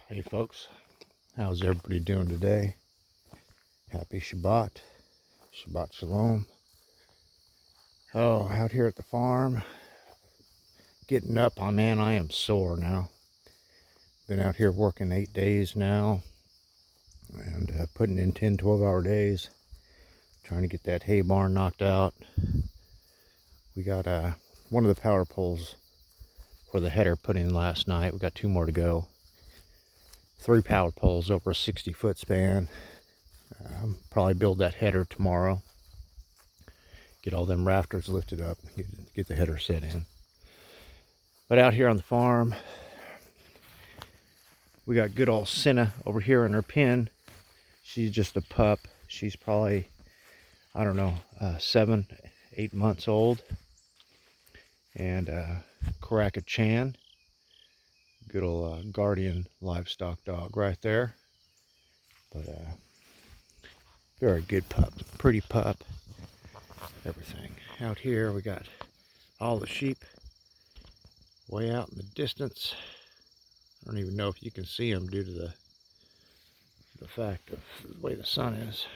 Hey folks, how's everybody doing today? Happy Shabbat. Shabbat Shalom. Oh, out here at the farm, getting up. Oh man, I am sore now. Been out here working 8 days now and putting in 10, 12-hour days, trying to get that hay barn knocked out. We got one of the power poles for the header put in last night. We got 2 more to go. 3 power poles over a 60-foot span. Probably build that header tomorrow. Get all them rafters lifted up, get the header set in. But out here on the farm, we got good old Cena over here in her pen. She's just a pup. She's probably, I don't know, 7, 8 months old. And Chan, good old guardian livestock dog right there. But very good pup, pretty pup, everything. Out here we got all the sheep way out in the distance. I don't even know if you can see them due to the fact of the way the sun is.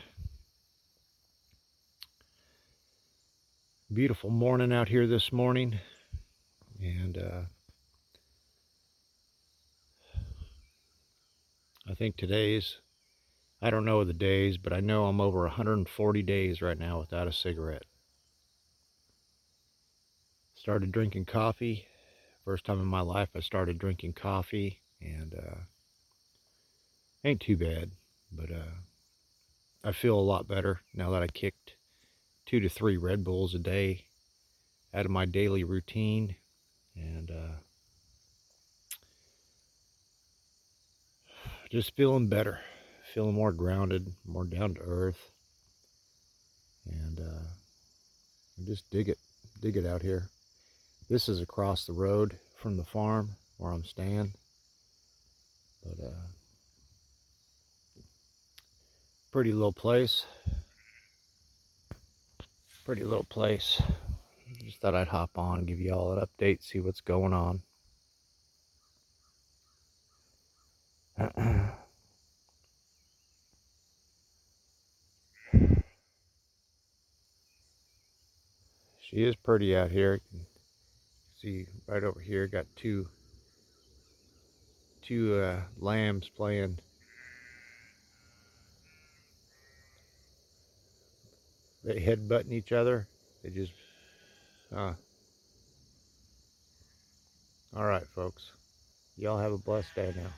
Beautiful morning out here this morning, and I think I don't know the days, but I know I'm over 140 days right now without a cigarette. Started drinking coffee. First time in my life I started drinking coffee, and ain't too bad, but I feel a lot better now that I kicked 2 to 3 Red Bulls a day out of my daily routine, and just feeling better, feeling more grounded, more down to earth, and just dig it out here. This is across the road from the farm where I'm staying, but pretty little place. Just thought I'd hop on, give you all an update, see what's going on. She is pretty out here. You can see right over here, got two lambs playing. They headbutting each other. They just, all right, folks. Y'all have a blessed day now.